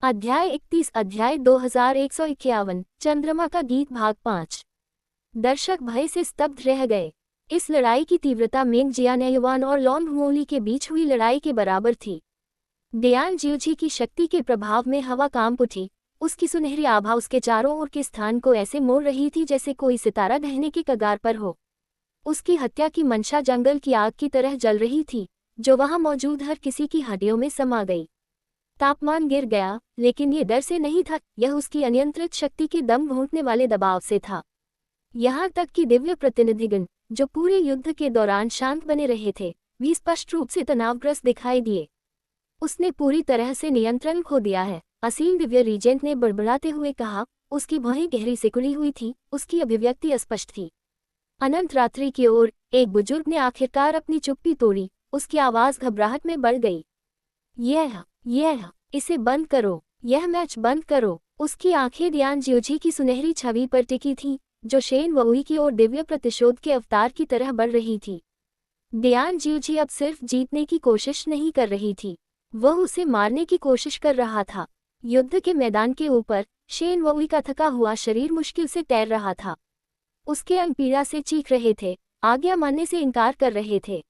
अध्याय 31 अध्याय 2151 चंद्रमा का गीत भाग 5। दर्शक भय से स्तब्ध रह गए। इस लड़ाई की तीव्रता मेंग जियानयुआन और लॉन्ग मोली के बीच हुई लड़ाई के बराबर थी। डियान जियोजी की शक्ति के प्रभाव में हवा कांप उठी। उसकी सुनहरी आभा उसके चारों ओर के स्थान को ऐसे मोड़ रही थी जैसे कोई सितारा ढहने की कगार पर हो। उसकी हत्या की मंशा जंगल की आग की तरह जल रही थी, जो वहां मौजूद हर किसी की हड्डियों में समा गई। तापमान गिर गया, लेकिन ये डर से नहीं था, यह उसकी अनियंत्रित शक्ति के दम घोंटने वाले दबाव से था। यहाँ तक कि दिव्य प्रतिनिधिगण, जो पूरे युद्ध के दौरान शांत बने रहे थे, भी स्पष्ट रूप से तनावग्रस्त दिखाई दिए। उसने पूरी तरह से नियंत्रण खो दिया है, असीम दिव्य रीजेंट ने बड़बड़ाते हुए कहा। उसकी भौहें गहरी सिकुड़ी हुई थी, उसकी अभिव्यक्ति अस्पष्ट थी। अनंत रात्रि की ओर एक बुजुर्ग ने आखिरकार अपनी चुप्पी तोड़ी। उसकी आवाज घबराहट में बढ़ गई। यह इसे बंद करो, यह मैच बंद करो। उसकी आंखें डियान जियोजी की सुनहरी छवि पर टिकी थीं, जो शेन वुई की ओर दिव्य प्रतिशोध के अवतार की तरह बढ़ रही थी। डियान जियोजी अब सिर्फ जीतने की कोशिश नहीं कर रही थी, वह उसे मारने की कोशिश कर रहा था। युद्ध के मैदान के ऊपर शेन वुई का थका हुआ शरीर मुश्किल से तैर रहा था। उसके अंग पीड़ा से चीख रहे थे, आज्ञा मानने से इनकार कर रहे थे।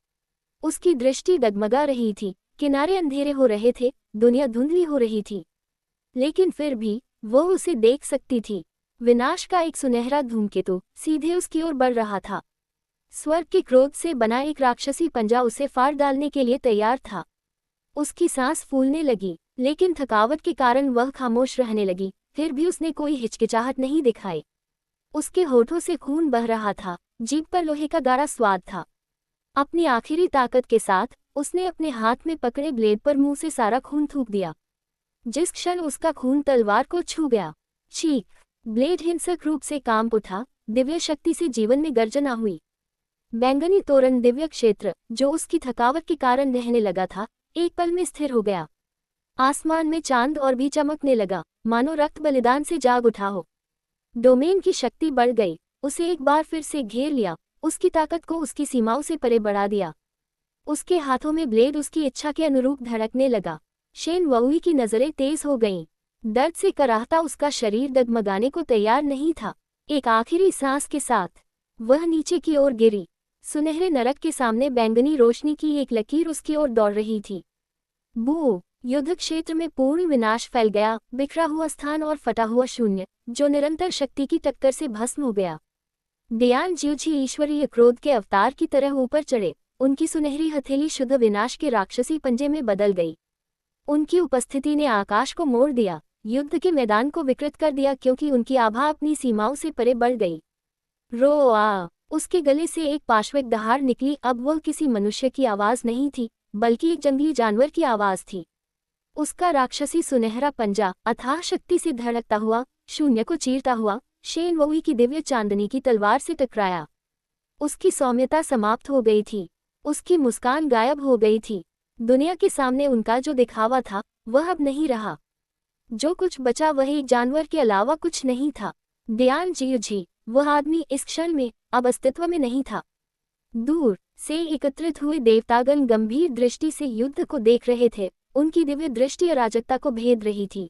उसकी दृष्टि डगमगा रही थी, किनारे अंधेरे हो रहे थे, दुनिया धुंधली हो रही थी, लेकिन फिर भी वो उसे देख सकती थी। विनाश का एक सुनहरा धूमकेतु सीधे उसकी ओर बढ़ रहा था। स्वर्ग के क्रोध से बना एक राक्षसी पंजा उसे फाड़ डालने के लिए तैयार था। उसकी सांस फूलने लगी, लेकिन थकावट के कारण वह खामोश रहने लगी। फिर भी उसने कोई हिचकिचाहट नहीं दिखाई। उसके होठों से खून बह रहा था, जीभ पर लोहे का गाढ़ा स्वाद था। अपनी आखिरी ताकत के साथ उसने अपने हाथ में पकड़े ब्लेड पर मुंह से सारा खून थूक दिया। जिस क्षण उसका खून तलवार को छू गया, चीख! ब्लेड हिंसक रूप से कांप उठा, दिव्य शक्ति से जीवन में गर्जना हुई। बैंगनी तोरण दिव्य क्षेत्र, जो उसकी थकावट के कारण रहने लगा था, एक पल में स्थिर हो गया। आसमान में चांद और भी चमकने लगा, मानो रक्त बलिदान से जाग उठा हो। डोमेन की शक्ति बढ़ गई, उसे एक बार फिर से घेर लिया, उसकी ताकत को उसकी सीमाओं से परे बढ़ा दिया। उसके हाथों में ब्लेड उसकी इच्छा के अनुरूप धड़कने लगा। शेन वुई की नजरें तेज हो गईं। दर्द से कराहता उसका शरीर डगमगाने को तैयार नहीं था। एक आखिरी सांस के साथ वह नीचे की ओर गिरी। सुनहरे नरक के सामने बैंगनी रोशनी की एक लकीर उसकी ओर दौड़ रही थी। बू! युद्ध क्षेत्र में पूर्ण विनाश फैल गया, बिखरा हुआ स्थान और फटा हुआ शून्य, जो निरंतर शक्ति की टक्कर से भस्म हो गया। डियान जियोजी ईश्वरीय क्रोध के अवतार की तरह ऊपर चढ़े। उनकी सुनहरी हथेली शुद्ध विनाश के राक्षसी पंजे में बदल गई। उनकी उपस्थिति ने आकाश को मोड़ दिया, युद्ध के मैदान को विकृत कर दिया, क्योंकि उनकी आभा अपनी सीमाओं से परे बढ़ गई। रो! उसके गले से एक पाशविक दहाड़ निकली। अब वह किसी मनुष्य की आवाज नहीं थी, बल्कि एक जंगली जानवर की आवाज थी। उसका राक्षसी सुनहरा पंजा अथाह शक्ति से धड़कता हुआ, शून्य को चीरता हुआ, शेन वुई की दिव्य चांदनी की तलवार से टकराया। उसकी सौम्यता समाप्त हो गई थी, उसकी मुस्कान गायब हो गई थी। दुनिया के सामने उनका जो दिखावा था, वह अब नहीं रहा। जो कुछ बचा वह एक जानवर के अलावा कुछ नहीं था। डियान जियोजी, वह आदमी इस क्षण में अब अस्तित्व में नहीं था। दूर से एकत्रित हुए देवतागण गंभीर दृष्टि से युद्ध को देख रहे थे। उनकी दिव्य दृष्टि अराजकता को भेद रही थी।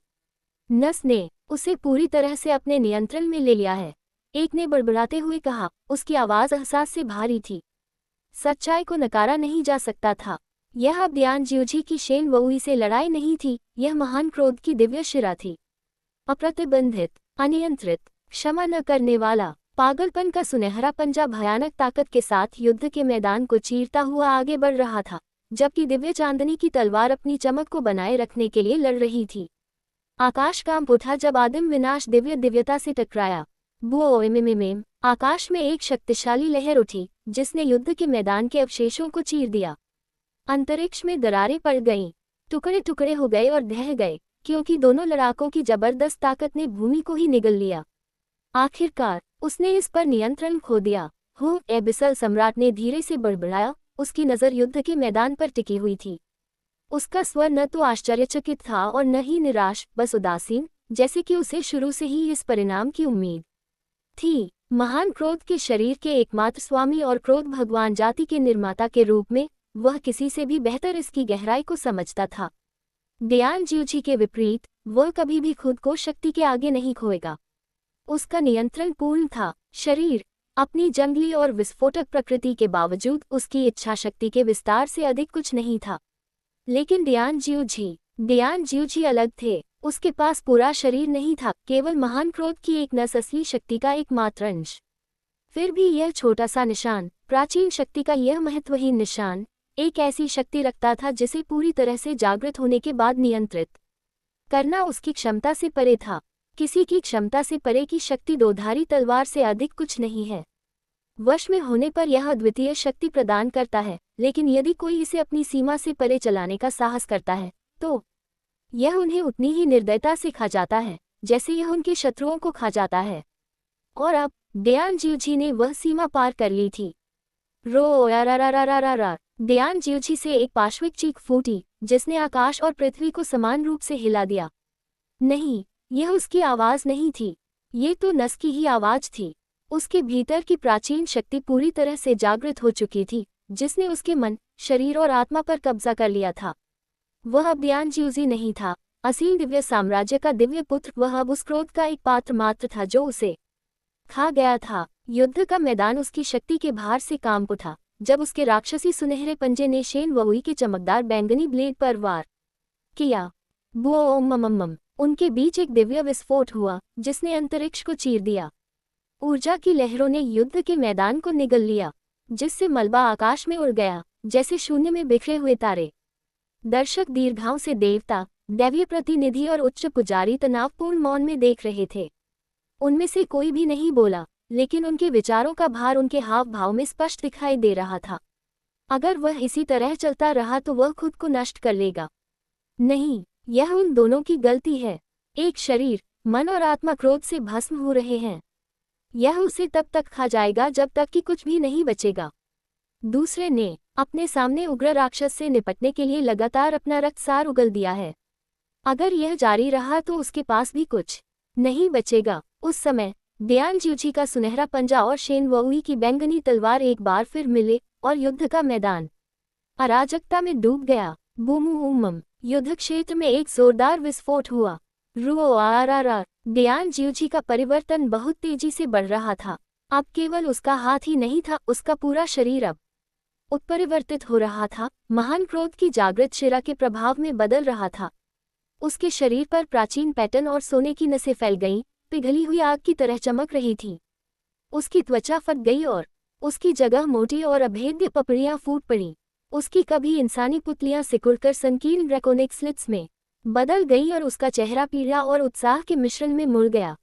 नस ने उसे पूरी तरह से अपने नियंत्रण में ले लिया है, एक ने बड़बड़ाते हुए कहा। उसकी आवाज एहसास से भारी थी। सच्चाई को नकारा नहीं जा सकता था। यह अब डियान जियोजी की शेन वुई से लड़ाई नहीं थी, यह महान क्रोध की दिव्य शिरा थी। अप्रतिबंधित, अनियंत्रित, क्षमा न करने वाला, पागलपन का सुनहरा पंजा भयानक ताकत के साथ युद्ध के मैदान को चीरता हुआ आगे बढ़ रहा था, जबकि दिव्य चांदनी की तलवार अपनी चमक को बनाए रखने के लिए लड़ रही थी। आकाश कांप उठा जब आदिम विनाश दिव्यता से टकराया। बुओ! आकाश में एक शक्तिशाली लहर उठी, जिसने युद्ध के मैदान के अवशेषों को चीर दिया। अंतरिक्ष में दरारें पड़ गईं, टुकड़े टुकड़े हो गए और ढह गए, क्योंकि दोनों लड़ाकों की जबरदस्त ताकत ने भूमि को ही निगल लिया। आखिरकार उसने इस पर नियंत्रण खो दिया। एबिसल सम्राट ने धीरे से बड़बड़ाया, उसकी नज़र युद्ध के मैदान पर टिकी हुई थी। उसका स्वर न तो आश्चर्यचकित था और न ही निराश, बस उदासीन, जैसे कि उसे शुरू से ही इस परिणाम की उम्मीद थी। महान क्रोध के शरीर के एकमात्र स्वामी और क्रोध भगवान जाति के निर्माता के रूप में वह किसी से भी बेहतर इसकी गहराई को समझता था। दियान ज्यूजी के विपरीत, वह कभी भी खुद को शक्ति के आगे नहीं खोएगा। उसका नियंत्रण पूर्ण था। शरीर अपनी जंगली और विस्फोटक प्रकृति के बावजूद उसकी इच्छा शक्ति के विस्तार से अधिक कुछ नहीं था। लेकिन दियान ज्यूजी अलग थे। उसके पास पूरा शरीर नहीं था, केवल महान क्रोध की एक नस, असली शक्ति का एकमात्र अंश। फिर भी यह छोटा सा निशान, प्राचीन शक्ति का यह महत्वहीन निशान, एक ऐसी शक्ति रखता था जिसे पूरी तरह से जागृत होने के बाद नियंत्रित करना उसकी क्षमता से परे था। किसी की क्षमता से परे की शक्ति दोधारी तलवार से अधिक कुछ नहीं है। वश में होने पर यह अद्वितीय शक्ति प्रदान करता है, लेकिन यदि कोई इसे अपनी सीमा से परे चलाने का साहस करता है, तो यह उन्हें उतनी ही निर्दयता से खा जाता है जैसे यह उनके शत्रुओं को खा जाता है। और अब दियान ज्यूजी ने वह सीमा पार कर ली थी। रो रा। दियान ज्यूजी से एक पाश्विक चीख फूटी, जिसने आकाश और पृथ्वी को समान रूप से हिला दिया। नहीं, यह उसकी आवाज नहीं थी, ये तो नस की ही आवाज थी। उसके भीतर की प्राचीन शक्ति पूरी तरह से जागृत हो चुकी थी, जिसने उसके मन, शरीर और आत्मा पर कब्जा कर लिया था। वह अब दियान ज्यूजी नहीं था, असीम दिव्य साम्राज्य का दिव्य पुत्र। वह अब उस क्रोध का एक पात्र मात्र था जो उसे खा गया था। युद्ध का मैदान उसकी शक्ति के भार से कांप उठा जब उसके राक्षसी सुनहरे पंजे ने शेन वुई के चमकदार बैंगनी ब्लेड पर वार किया। बूम, उनके बीच एक दिव्य विस्फोट हुआ जिसने अंतरिक्ष को चीर दिया। ऊर्जा की लहरों ने युद्ध के मैदान को निगल लिया, जिससे मलबा आकाश में उड़ गया जैसे शून्य में बिखरे हुए तारे। दर्शक दीर्घाओं से देवता, दैवीय प्रतिनिधि और उच्च पुजारी तनावपूर्ण मौन में देख रहे थे। उनमें से कोई भी नहीं बोला, लेकिन उनके विचारों का भार उनके हाव भाव में स्पष्ट दिखाई दे रहा था। अगर वह इसी तरह चलता रहा तो वह खुद को नष्ट कर लेगा। नहीं, यह उन दोनों की गलती है। एक शरीर, मन और आत्मा क्रोध से भस्म हो रहे हैं। यह उसे तब तक खा जाएगा जब तक कि कुछ भी नहीं बचेगा। दूसरे ने अपने सामने उग्र राक्षस से निपटने के लिए लगातार अपना रक्तसार उगल दिया है। अगर यह जारी रहा तो उसके पास भी कुछ नहीं बचेगा। उस समय दियान ज्यूजी का सुनहरा पंजा और शेन वुई की बैंगनी तलवार एक बार फिर मिले और युद्ध का मैदान अराजकता में डूब गया। बूम, युद्ध क्षेत्र में एक जोरदार विस्फोट हुआ। रो। दियान ज्यूजी का परिवर्तन बहुत तेजी से बढ़ रहा था। अब केवल उसका हाथ ही नहीं था, उसका पूरा शरीर अब उत्परिवर्तित हो रहा था, महान क्रोध की जागृत शिरा के प्रभाव में बदल रहा था। उसके शरीर पर प्राचीन पैटर्न और सोने की नसें फैल गईं, पिघली हुई आग की तरह चमक रही थी। उसकी त्वचा फट गई और उसकी जगह मोटी और अभेद्य पपड़ियां फूट पड़ी। उसकी कभी इंसानी पुतलियां सिकुड़कर संकीर्ण ड्रैकोनिक स्लिट्स में बदल गई और उसका चेहरा पीड़ा और उत्साह के मिश्रण में मुड़ गया।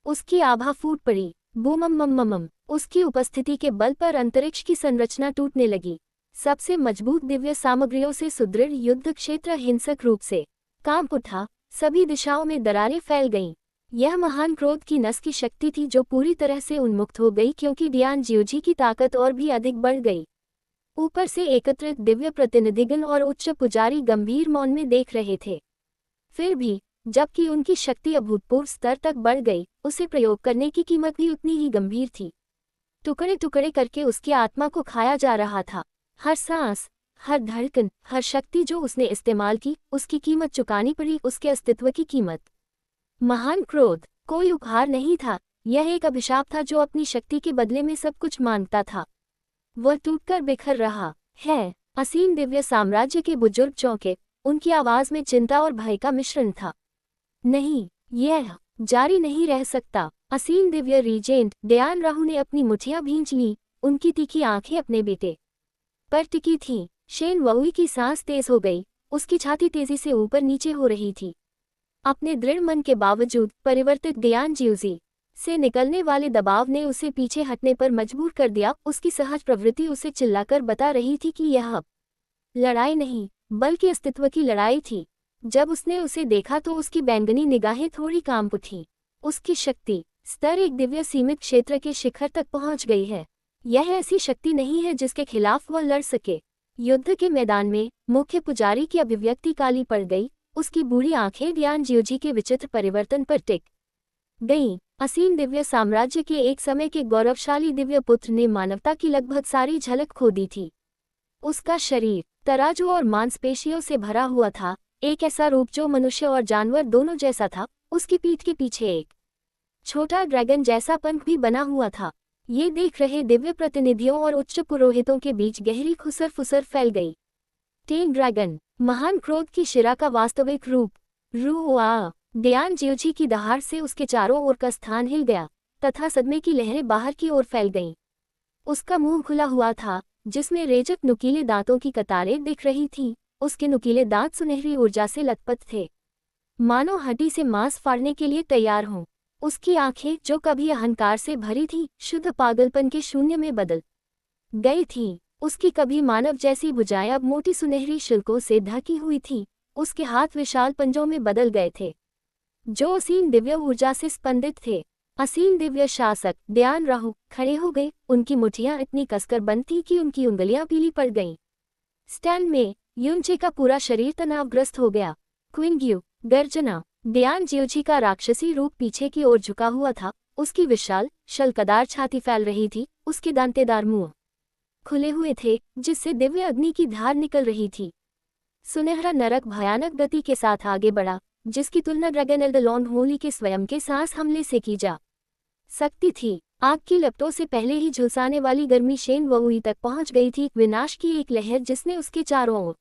उसकी आभा फूट पड़ी। बूम, उसकी उपस्थिति के बल पर अंतरिक्ष की संरचना टूटने लगी। सबसे मजबूत दिव्य सामग्रियों से सुदृढ़ युद्ध क्षेत्र हिंसक रूप से कांप उठा। सभी दिशाओं में दरारें फैल गईं। यह महान क्रोध की नस की शक्ति थी जो पूरी तरह से उन्मुक्त हो गई, क्योंकि दियान ज्यूजी की ताकत और भी अधिक बढ़ गई। ऊपर से एकत्रित दिव्य प्रतिनिधिगण और उच्च पुजारी गंभीर मौन में देख रहे थे। फिर भी जबकि उनकी शक्ति अभूतपूर्व स्तर तक बढ़ गई, उसे प्रयोग करने की कीमत भी उतनी ही गंभीर थी। टुकड़े टुकड़े करके उसकी आत्मा को खाया जा रहा था। हर सांस, हर धड़कन, हर शक्ति जो उसने इस्तेमाल की, उसकी कीमत चुकानी पड़ी, उसके अस्तित्व की कीमत। महान क्रोध कोई उपहार नहीं था, यह एक अभिशाप था जो अपनी शक्ति के बदले में सब कुछ मांगता था। वह टूटकर बिखर रहा है। असीम दिव्य साम्राज्य के बुजुर्ग चौंके, उनकी आवाज में चिंता और भय का मिश्रण था। नहीं, यह जारी नहीं रह सकता। असीम दिव्य रीजेंट दियान राहु ने अपनी मुठियां भींच ली, उनकी तीखी आंखें अपने बेटे पर टिकी थीं। शेन वुई की सांस तेज हो गई, उसकी छाती तेजी से ऊपर नीचे हो रही थी। अपने दृढ़ मन के बावजूद परिवर्तित दियान ज्यूजी से निकलने वाले दबाव ने उसे पीछे हटने पर मजबूर कर दिया। उसकी सहज प्रवृत्ति उसे चिल्लाकर बता रही थी कि यह अब लड़ाई नहीं बल्कि अस्तित्व की लड़ाई थी। जब उसने उसे देखा तो उसकी बैंगनी निगाहें थोड़ी कांप उठी। उसकी शक्ति स्तर एक दिव्य सीमित क्षेत्र के शिखर तक पहुंच गई है। यह ऐसी शक्ति नहीं है जिसके खिलाफ वह लड़ सके। युद्ध के मैदान में मुख्य पुजारी की अभिव्यक्ति काली पड़ गई। उसकी बूढ़ी आंखें दियान ज्यूजी के विचित्र परिवर्तन पर टिक गईं। असीम दिव्य साम्राज्य के एक समय के गौरवशाली दिव्य पुत्र ने मानवता की लगभग सारी झलक खो दी थी। उसका शरीर तराजू और मांसपेशियों से भरा हुआ था, एक ऐसा रूप जो मनुष्य और जानवर दोनों जैसा था। उसकी पीठ के पीछे एक छोटा ड्रैगन जैसा पंख भी बना हुआ था। ये देख रहे दिव्य प्रतिनिधियों और उच्च पुरोहितों के बीच गहरी खुसर फुसर फैल गई। टेन ड्रैगन, महान क्रोध की शिरा का वास्तविक रूप। रुआ दयान जीवजी की दहाड़ से उसके चारों ओर का स्थान हिल गया तथा सदमे की लहरें बाहर की ओर फैल गईं। उसका मुंह खुला हुआ था जिसमें रेजक नुकीले दांतों की कतारें दिख रही थीं। उसके नुकीले दांत सुनहरी ऊर्जा से लथपथ थे, मानो हड्डी से मांस फाड़ने के लिए तैयार हों। उसकी आंखें जो कभी अहंकार से भरी थीं, शुद्ध पागलपन के शून्य में बदल गई थीं। उसकी कभी मानव जैसी भुजाएं अब मोटी सुनहरी शिल्कों से ढकी हुई थीं। उसके हाथ विशाल पंजों में बदल गए थे जो असीम दिव्य ऊर्जा से स्पंदित थे। असीम दिव्य शासक दयान राहु खड़े हो गए। उनकी मुठ्ठियां इतनी कसकर बंद थीं कि उनकी उंगलियां पीली पड़ गईं। स्टैंड में युनचे का पूरा शरीर तनावग्रस्त हो गया। क्विंग्यू गर्जना, दयान जीवजी का राक्षसी रूप पीछे की ओर झुका हुआ था। उसकी विशाल शल्कदार छाती फैल रही थी। उसके दांतेदार मुंह खुले हुए थे जिससे दिव्य अग्नि की धार निकल रही थी। सुनहरा नरक भयानक गति के साथ आगे बढ़ा जिसकी तुलना ड्रैगन एल्ड लॉन्ग होली के स्वयं के सांस हमले से की जा सकती थी। आग की लपटों से पहले ही झुलसाने वाली गर्मी शेन वुई तक पहुंच गई थी। विनाश की एक लहर जिसने उसके चारों ओर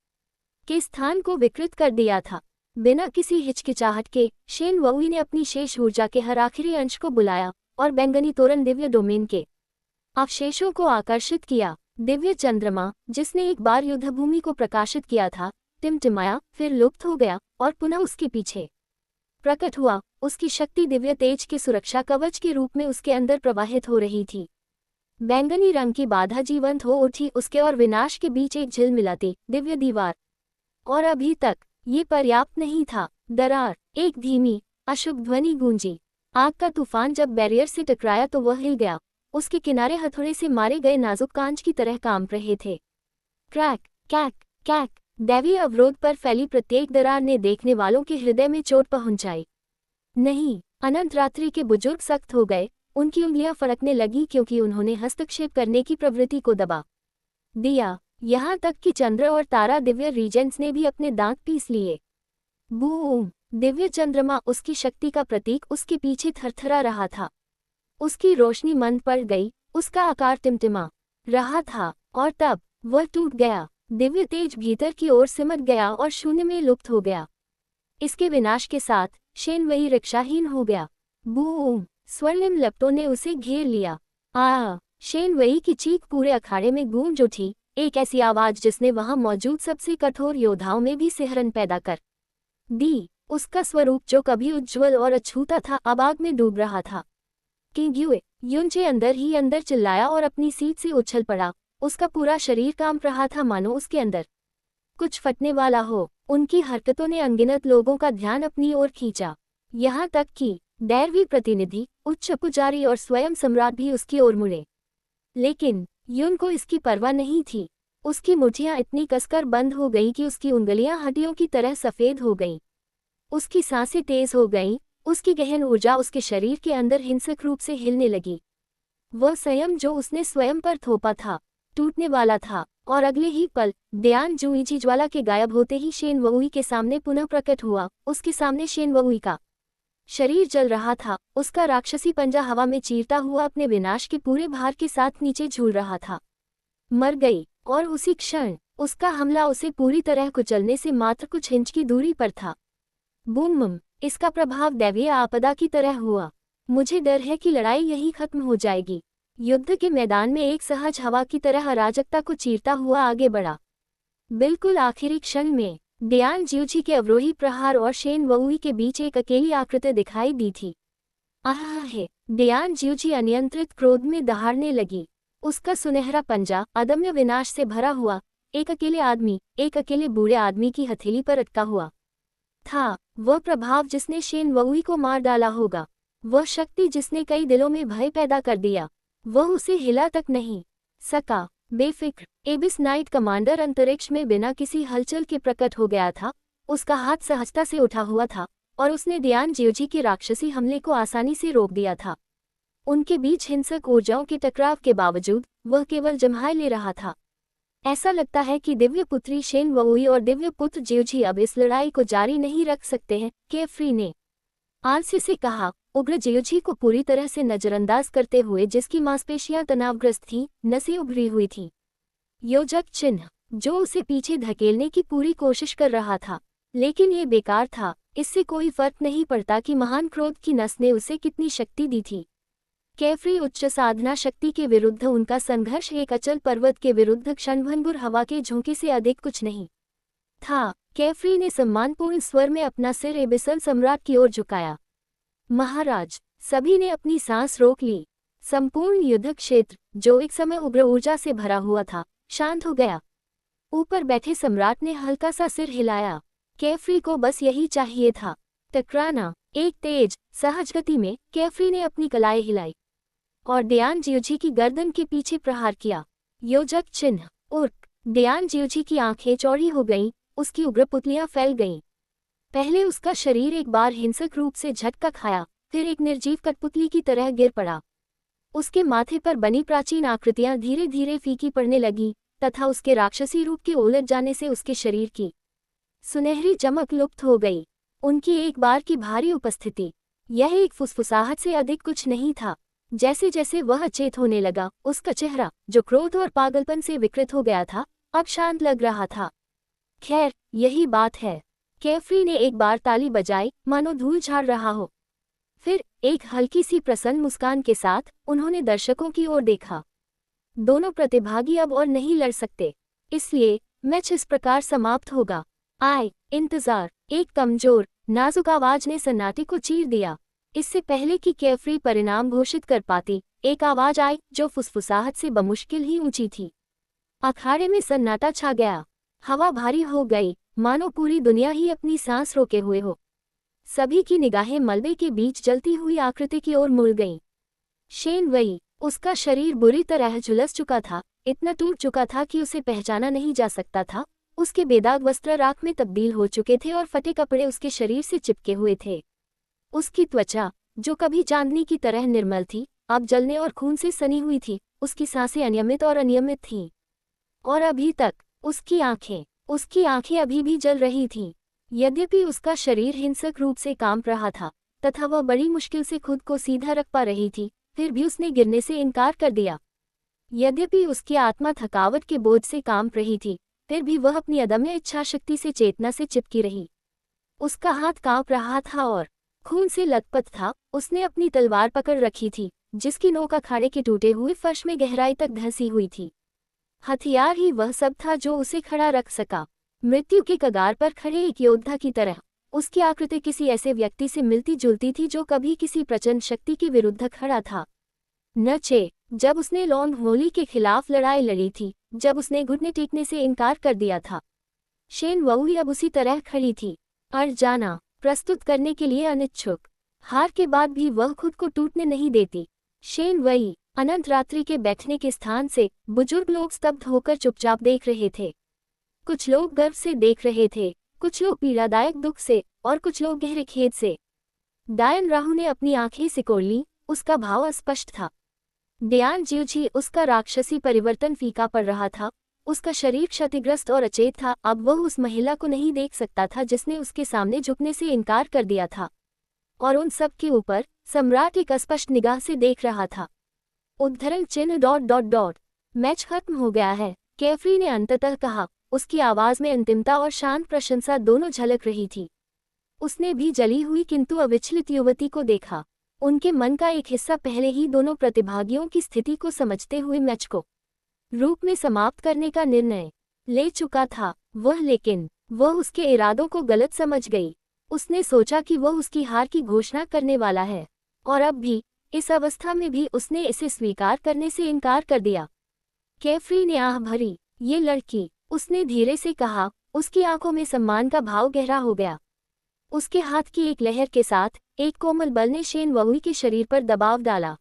के स्थान को विकृत कर दिया था। बिना किसी हिचकिचाहट के शेन वुई ने अपनी शेष ऊर्जा के हर आखिरी अंश को बुलाया और बैंगनी तोरण दिव्य डोमेन के अवशेषों को आकर्षित किया। दिव्य चंद्रमा जिसने एक बार युद्धभूमि को प्रकाशित किया था टिमटिमाया, फिर लुप्त हो गया और पुनः उसके पीछे प्रकट हुआ। उसकी शक्ति दिव्य तेज के सुरक्षा कवच के रूप में उसके अंदर प्रवाहित हो रही थी। बैंगनी रंग की बाधा जीवंत हो उठी उसके और विनाश के बीच एक झिलमिलाती दिव्य दीवार। और अभी तक ये पर्याप्त नहीं था। दरार, एक धीमी अशुभ ध्वनि गूंजी। आग का तूफान जब बैरियर से टकराया तो वह हिल गया। उसके किनारे हथौड़े से मारे गए नाजुक कांच की तरह कांप रहे थे। क्रैक कैक कैक, दैवीय अवरोध पर फैली प्रत्येक दरार ने देखने वालों के हृदय में चोट पहुंचाई। नहीं, अनंत रात्रि के बुजुर्ग सख्त हो गए। उनकी उंगलियां फड़कने लगी क्योंकि उन्होंने हस्तक्षेप करने की प्रवृत्ति को दबा दिया। यहाँ तक कि चंद्र और तारा दिव्य रीजेंट्स ने भी अपने दांत पीस लिए। बूम, दिव्य चंद्रमा उसकी शक्ति का प्रतीक उसके पीछे थरथरा रहा था। उसकी रोशनी मंद पड़ गई, उसका आकार टिमटिमा रहा था और तब वह टूट गया। दिव्य तेज भीतर की ओर सिमट गया और शून्य में लुप्त हो गया। इसके विनाश के साथ शेन वही रक्षाहीन हो गया। बूम, स्वर्णिम लपटों ने उसे घेर लिया। शेन वही की चीख पूरे अखाड़े में गूंज उठी, एक ऐसी आवाज जिसने वहां मौजूद सबसे कठोर योद्धाओं में भी सिहरन पैदा कर दी। उसका स्वरूप जो कभी उज्ज्वल और अछूता था अब आग में डूब रहा था। किंग्युए युनचे अंदर ही अंदर चिल्लाया और अपनी सीट से उछल पड़ा। उसका पूरा शरीर कांप रहा था मानो उसके अंदर कुछ फटने वाला हो। उनकी हरकतों ने अनगिनत लोगों का ध्यान अपनी ओर खींचा, यहाँ तक कि दैवी प्रतिनिधि, उच्च पुजारी और स्वयं सम्राट भी उसकी ओर मुड़े। लेकिन युन को इसकी परवाह नहीं थी। उसकी मुठ्ठियां इतनी कसकर बंद हो गईं कि उसकी उंगलियां हड्डियों की तरह सफ़ेद हो गईं। उसकी सांसें तेज हो गईं। उसकी गहन ऊर्जा उसके शरीर के अंदर हिंसक रूप से हिलने लगी। वह संयम जो उसने स्वयं पर थोपा था टूटने वाला था और अगले ही पल दयान जूईजी ज्वाला के गायब होते ही शेन वुई के सामने पुनः प्रकट हुआ। उसके सामने शेन वुई का शरीर जल रहा था। उसका राक्षसी पंजा हवा में चीरता हुआ अपने विनाश के पूरे भार के साथ नीचे झूल रहा था। मर गई और उसी क्षण उसका हमला उसे पूरी तरह कुचलने से मात्र कुछ इंच की दूरी पर था। बूम, इसका प्रभाव दैवीय आपदा की तरह हुआ। मुझे डर है कि लड़ाई यहीं खत्म हो जाएगी। युद्ध के मैदान में एक सहज हवा की तरह अराजकता को चीरता हुआ आगे बढ़ा। बिल्कुल आखिरी क्षण में दयान जीवजी के अवरोही प्रहार और शेन वुई के बीच एक अकेली आकृति दिखाई दी थी। दयान जीवजी अनियंत्रित क्रोध में दहाड़ने लगी। उसका सुनहरा पंजा अदम्य विनाश से भरा हुआ एक अकेले बूढ़े आदमी की हथेली पर अटका हुआ था। वह प्रभाव जिसने शेन वुई को मार डाला होगा, वह शक्ति जिसने कई दिलों में भय पैदा कर दिया, वह उसे हिला तक नहीं सका। बेफिक्र एबिस नाइट कमांडर अंतरिक्ष में बिना किसी हलचल के प्रकट हो गया था। उसका हाथ सहजता से उठा हुआ था और उसने दयान जीवजी के राक्षसी हमले को आसानी से रोक दिया था। उनके बीच हिंसक ऊर्जाओं के टकराव के बावजूद वह केवल जम्हाई ले रहा था। ऐसा लगता है कि दिव्य पुत्री शेन वोई और दिव्य पुत्र जियोजी अब इस लड़ाई को जारी नहीं रख सकते हैं, केफ्री ने आलसी से कहा। उग्र जियोजी को पूरी तरह से नजरअंदाज करते हुए, जिसकी मांसपेशियां तनावग्रस्त थीं, नसें उभरी हुई थीं। योजक चिन्ह, जो उसे पीछे धकेलने की पूरी कोशिश कर रहा था, लेकिन ये बेकार था। इससे कोई फर्क नहीं पड़ता कि महान क्रोध की नस ने उसे कितनी शक्ति दी थी। केफ्री उच्च साधना शक्ति के विरुद्ध उनका संघर्ष एक अचल पर्वत के विरुद्ध क्षणभंगुर हवा के झोंके से अधिक कुछ नहीं था। केफ्री ने सम्मानपूर्ण स्वर में अपना सिर एबिसल सम्राट की ओर झुकाया। महाराज, सभी ने अपनी सांस रोक ली। संपूर्ण युद्ध क्षेत्र, जो एक समय उग्र ऊर्जा से भरा हुआ था, शांत हो गया। ऊपर बैठे सम्राट ने हल्का सा सिर हिलाया। केफ्री को बस यही चाहिए था, टकराना। एक तेज, सहज गति में केफ्री ने अपनी कलाई हिलाई और डियान जियोजी की गर्दन के पीछे प्रहार किया। योजक चिन्ह, उर्क। डियान जियोजी की आंखें चौड़ी हो गईं, उसकी उग्र पुतलियां फैल गईं। पहले उसका शरीर एक बार हिंसक रूप से झटका खाया, फिर एक निर्जीव कठपुतली की तरह गिर पड़ा। उसके माथे पर बनी प्राचीन आकृतियां धीरे धीरे फीकी पड़ने लगीं, तथा उसके राक्षसी रूप के उलट जाने से उसके शरीर की सुनहरी चमक लुप्त हो गई। उनकी एक बार की भारी उपस्थिति, यह एक फुसफुसाहट से अधिक कुछ नहीं था। जैसे जैसे वह अचेत होने लगा, उसका चेहरा, जो क्रोध और पागलपन से विकृत हो गया था, अब शांत लग रहा था। खैर, यही बात है। केफ्री ने एक बार ताली बजाई, मानो धूल झाड़ रहा हो। फिर एक हल्की सी प्रसन्न मुस्कान के साथ उन्होंने दर्शकों की ओर देखा। दोनों प्रतिभागी अब और नहीं लड़ सकते, इसलिए मैच इस प्रकार समाप्त होगा। आए इंतजार, एक कमजोर, नाजुक आवाज ने सन्नाटे को चीर दिया। इससे पहले कि केफ्री परिणाम घोषित कर पाती, एक आवाज आई जो फुसफुसाहट से बमुश्किल ही ऊंची थी। अखाड़े में सन्नाटा छा गया। हवा भारी हो गई, मानो पूरी दुनिया ही अपनी सांस रोके हुए हो। सभी की निगाहें मलबे के बीच जलती हुई आकृति की ओर मुड़ गईं। शेन वई, उसका शरीर बुरी तरह झुलस चुका था, इतना टूट चुका था कि उसे पहचाना नहीं जा सकता था। उसके बेदाग वस्त्र राख में तब्दील हो चुके थे और फटे कपड़े उसके शरीर से चिपके हुए थे। उसकी त्वचा, जो कभी चांदनी की तरह निर्मल थी, अब जलने और खून से सनी हुई थी। उसकी सांसें अनियमित और अनियमित थीं। और अभी तक उसकी आंखें अभी भी जल रही थीं। यद्यपि उसका शरीर हिंसक रूप से कांप रहा था, तथा वह बड़ी मुश्किल से खुद को सीधा रख पा रही थी, फिर भी उसने गिरने से इनकार कर दिया। यद्यपि उसकी आत्मा थकावट के बोझ से कांप रही थी, फिर भी वह अपनी अदम्य इच्छाशक्ति से चेतना से चिपकी रही। उसका हाथ कांप रहा था और खून से लथपथ था। उसने अपनी तलवार पकड़ रखी थी, जिसकी नोक अखाड़े के टूटे हुए फर्श में गहराई तक धंसी हुई थी। हथियार ही वह सब था जो उसे खड़ा रख सका। मृत्यु के कगार पर खड़े एक योद्धा की तरह उसकी आकृति किसी ऐसे व्यक्ति से मिलती जुलती थी जो कभी किसी प्रचंड शक्ति के विरुद्ध खड़ा था। नचे, जब उसने लॉन्ग होली के खिलाफ लड़ाई लड़ी थी, जब उसने घुटने टेकने से इनकार कर दिया था। शेन वोई अब उसी तरह खड़ी थी, अड़ जाना प्रस्तुत करने के लिए अनिच्छुक। हार के बाद भी वह खुद को टूटने नहीं देती। शेन वई, अनंत रात्रि के बैठने के स्थान से बुजुर्ग लोग स्तब्ध होकर चुपचाप देख रहे थे। कुछ लोग गर्व से देख रहे थे, कुछ लोग पीड़ादायक दुख से, और कुछ लोग गहरे खेद से। डायन राहु ने अपनी आंखें सिकोड़ लीं, उसका भाव अस्पष्ट था। डियान जियोजी, उसका राक्षसी परिवर्तन फीका पड़ रहा था। उसका शरीर क्षतिग्रस्त और अचेत था। अब वह उस महिला को नहीं देख सकता था जिसने उसके सामने झुकने से इनकार कर दिया था। और उन सब के ऊपर सम्राट एक अस्पष्ट निगाह से देख रहा था। उद्धरण चिन्ह ... मैच खत्म हो गया है, केफ्री ने अंततः कहा। उसकी आवाज में अंतिमता और शांत प्रशंसा दोनों झलक रही थी। उसने भी जली हुई किंतु अविचलित युवती को देखा। उनके मन का एक हिस्सा पहले ही दोनों प्रतिभागियों की स्थिति को समझते हुए मैच को रूप में समाप्त करने का निर्णय ले चुका था। लेकिन वह उसके इरादों को गलत समझ गई। उसने सोचा कि वह उसकी हार की घोषणा करने वाला है, और अब भी इस अवस्था में भी उसने इसे स्वीकार करने से इनकार कर दिया। केफ्री ने आह भरी, ये लड़की, उसने धीरे से कहा। उसकी आंखों में सम्मान का भाव गहरा हो गया। उसके हाथ की एक लहर के साथ एक कोमल बल ने शेन वोई के शरीर पर दबाव डाला।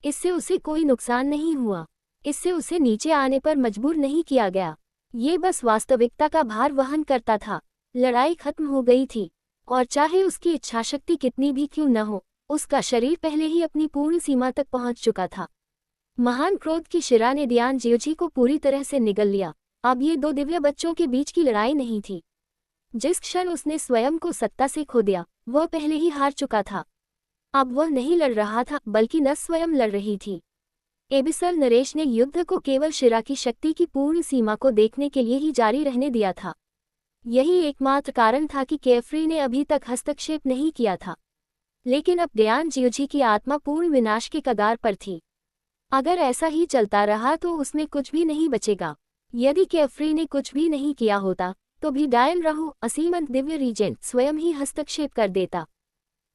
इससे उसे कोई नुकसान नहीं हुआ, इससे उसे नीचे आने पर मजबूर नहीं किया गया। ये बस वास्तविकता का भार वहन करता था। लड़ाई खत्म हो गई थी, और चाहे उसकी इच्छाशक्ति कितनी भी क्यों न हो, उसका शरीर पहले ही अपनी पूर्ण सीमा तक पहुंच चुका था। महान क्रोध की शिरा ने डियान जियोजी को पूरी तरह से निगल लिया। अब ये दो दिव्य बच्चों के बीच की लड़ाई नहीं थी। जिस क्षण उसने स्वयं को सत्ता से खो दिया, वह पहले ही हार चुका था। अब वह नहीं लड़ रहा था, बल्कि न स्वयं लड़ रही थी। एबिसल नरेश ने युद्ध को केवल शिरा की शक्ति की पूर्ण सीमा को देखने के लिए ही जारी रहने दिया था। यही एकमात्र कारण था कि केफ्री ने अभी तक हस्तक्षेप नहीं किया था। लेकिन अब डयान जियोजी की आत्मा पूर्ण विनाश के कगार पर थी। अगर ऐसा ही चलता रहा तो उसमें कुछ भी नहीं बचेगा। यदि केफ्री ने कुछ भी नहीं किया होता तो भी डायन राहु असीमंत दिव्य रीजेंट स्वयं ही हस्तक्षेप कर देता।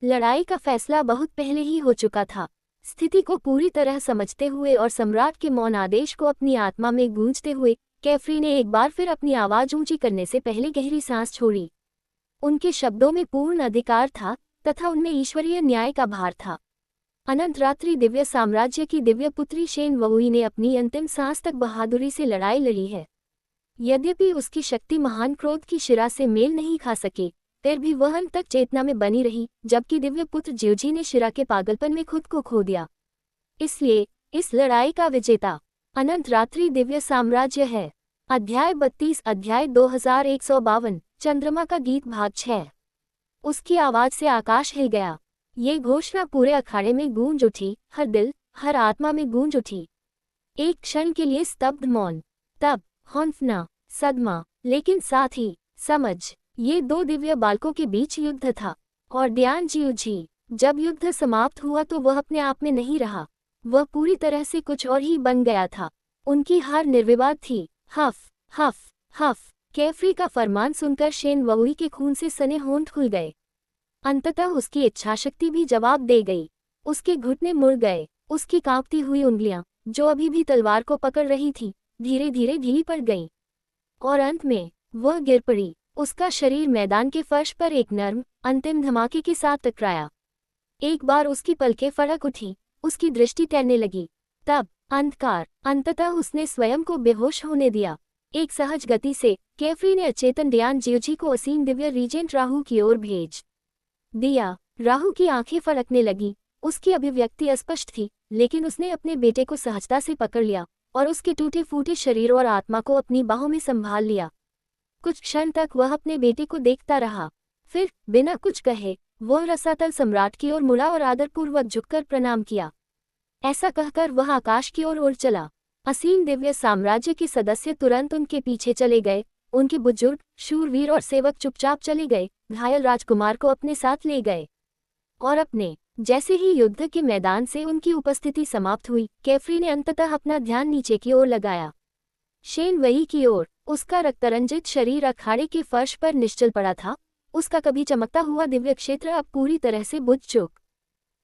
लड़ाई का फैसला बहुत पहले ही हो चुका था। स्थिति को पूरी तरह समझते हुए और सम्राट के मौन आदेश को अपनी आत्मा में गूंजते हुए केफ्री ने एक बार फिर अपनी आवाज ऊंची करने से पहले गहरी सांस छोड़ी। उनके शब्दों में पूर्ण अधिकार था तथा उनमें ईश्वरीय न्याय का भार था। अनंत रात्रि दिव्य साम्राज्य की दिव्य पुत्री शेन वहुई ने अपनी अंतिम सांस तक बहादुरी से लड़ाई लड़ी है। यद्यपि उसकी शक्ति महान क्रोध की शिरा से मेल नहीं खा सके, फिर भी वह अंत तक चेतना में बनी रही, जबकि दिव्य पुत्र जियोजी ने शिरा के पागलपन में खुद को खो दिया। इसलिए इस लड़ाई का विजेता अनंत रात्रि दिव्य साम्राज्य है। अध्याय 32 अध्याय 2152 चंद्रमा का गीत भाग 6। उसकी आवाज से आकाश हिल गया। ये घोषणा पूरे अखाड़े में गूंज उठी, हर दिल हर आत्मा में गूंज उठी। एक क्षण के लिए स्तब्ध मौन, तब हौंफना, सदमा, लेकिन साथ ही समझ। ये दो दिव्य बालकों के बीच युद्ध था। और डयान जियोजी, जब युद्ध समाप्त हुआ तो वह अपने आप में नहीं रहा, वह पूरी तरह से कुछ और ही बन गया था। उनकी हार निर्विवाद थी। हफ हफ हफ। केफ्री का फरमान सुनकर शेन वहुई के खून से सने होंठ खुल गए। अंततः उसकी इच्छाशक्ति भी जवाब दे गई। उसके घुटने मुड़ गए। उसकी कांपती हुई उंगलियां, जो अभी भी तलवार को पकड़ रही थी, धीरे धीरे ढीली पड़ गईं। और अंत में वह गिर पड़ी। उसका शरीर मैदान के फर्श पर एक नर्म, अंतिम धमाके के साथ टकराया। एक बार उसकी पलकें फड़क उठी, उसकी दृष्टि टहलने लगी। तब अंधकार। अंततः उसने स्वयं को बेहोश होने दिया। एक सहज गति से केफ्री ने अचेतन डयान जियोजी को असीम दिव्य रीजेंट राहु की ओर भेज दिया। राहु की आंखें फड़कने लगी। उसकी अभिव्यक्ति अस्पष्ट थी, लेकिन उसने अपने बेटे को सहजता से पकड़ लिया और उसके टूटे फूटे शरीर और आत्मा को अपनी बाहों में संभाल लिया। कुछ क्षण तक वह अपने बेटे को देखता रहा। फिर बिना कुछ कहे वह रसातल सम्राट की ओर मुड़ा और आदरपूर्वक झुककर प्रणाम किया। ऐसा कहकर वह आकाश की ओर उड़ चला। असीम दिव्य साम्राज्य के सदस्य तुरंत उनके पीछे चले गए। उनके बुजुर्ग, शूरवीर और सेवक चुपचाप चले गए, घायल राजकुमार को अपने साथ ले गए। और अपने जैसे ही युद्ध के मैदान से उनकी उपस्थिति समाप्त हुई, केफ्री ने अंततः अपना ध्यान नीचे की ओर लगाया, शेन वही की ओर। उसका रक्तरंजित शरीर अखाड़े के फर्श पर निश्चल पड़ा था। उसका कभी चमकता हुआ दिव्य क्षेत्र अब पूरी तरह से बुझ चुका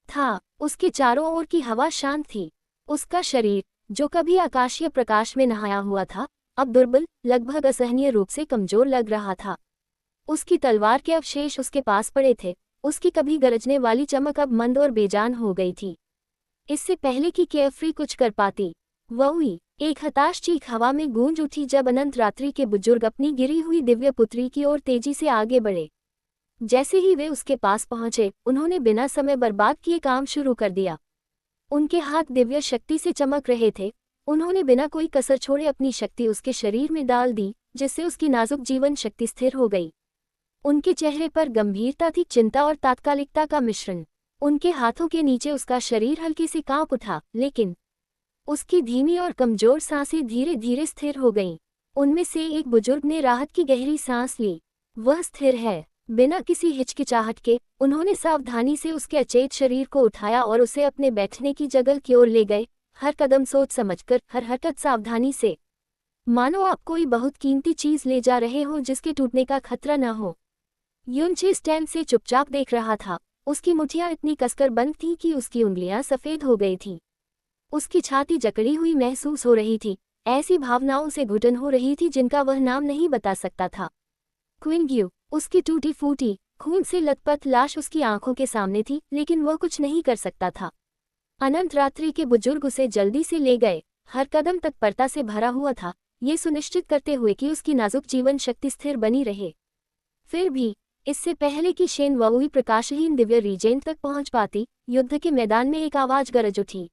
था। उसके चारों ओर की हवा शांत थी। उसका शरीर, जो कभी आकाशीय प्रकाश में नहाया हुआ था, अब दुर्बल, लगभग असहनीय रूप से कमजोर लग रहा था। उसकी तलवार के अवशेष उसके पास पड़े थे। उसकी कभी गरजने वाली चमक अब मंद और बेजान हो गई थी। इससे पहले कि केफ्री कुछ कर पाती, वहुई एक हताश चीख हवा में गूंज उठी जब अनंत रात्रि के बुजुर्ग अपनी गिरी हुई दिव्य पुत्री की ओर तेजी से आगे बढ़े। जैसे ही वे उसके पास पहुंचे, उन्होंने बिना समय बर्बाद किए काम शुरू कर दिया। उनके हाथ दिव्य शक्ति से चमक रहे थे। उन्होंने बिना कोई कसर छोड़े अपनी शक्ति उसके शरीर में डाल दी, जिससे उसकी नाजुक जीवन शक्ति स्थिर हो गई। उनके चेहरे पर गंभीरता थी, चिंता और तात्कालिकता का मिश्रण। उनके हाथों के नीचे उसका शरीर हल्के से कांप उठा, लेकिन उसकी धीमी और कमजोर सांसें धीरे धीरे स्थिर हो गईं। उनमें से एक बुजुर्ग ने राहत की गहरी सांस ली। वह स्थिर है। बिना किसी हिचकिचाहट के उन्होंने सावधानी से उसके अचेत शरीर को उठाया और उसे अपने बैठने की जगह की ओर ले गए, हर कदम सोच समझकर, हर हरकत सावधानी से, मानो आप कोई बहुत कीमती चीज ले जा रहे हो जिसके टूटने का खतरा न हो। युनचे स्टैंड से चुपचाप देख रहा था। उसकी मुठियां इतनी कसकर बंद थीं कि उसकी उंगलियां सफेद हो गई थीं। उसकी छाती जकड़ी हुई महसूस हो रही थी। ऐसी भावनाओं से घुटन हो रही थी जिनका वह नाम नहीं बता सकता था। क्विंग्यू, उसकी टूटी फूटी, खून से लथपथ लाश उसकी आंखों के सामने थी, लेकिन वह कुछ नहीं कर सकता था। अनंत रात्रि के बुजुर्ग उसे जल्दी से ले गए। हर कदम तत्परता से भरा हुआ था, ये सुनिश्चित करते हुए कि उसकी नाजुक जीवन शक्ति स्थिर बनी रहे। फिर भी इससे पहले कि शेन वहुई प्रकाशहीन दिव्य रीजेंट तक पहुंच पाती, युद्ध के मैदान में एक आवाज गरज उठी।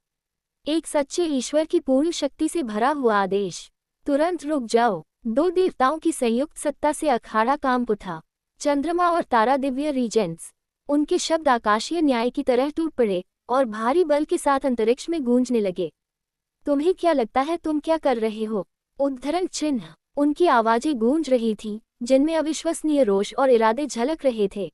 एक सच्चे ईश्वर की पूर्ण शक्ति से भरा हुआ आदेश, तुरंत रुक जाओ। दो देवताओं की संयुक्त सत्ता से अखाड़ा कांप उठा। चंद्रमा और तारा दिव्य रीजेंट्स। उनके शब्द आकाशीय न्याय की तरह टूट पड़े और भारी बल के साथ अंतरिक्ष में गूंजने लगे। तुम्हें क्या लगता है तुम क्या कर रहे हो? उद्धरण चिन्ह। उनकी आवाजें गूंज रही थी, जिनमें अविश्वसनीय रोष और इरादे झलक रहे थे।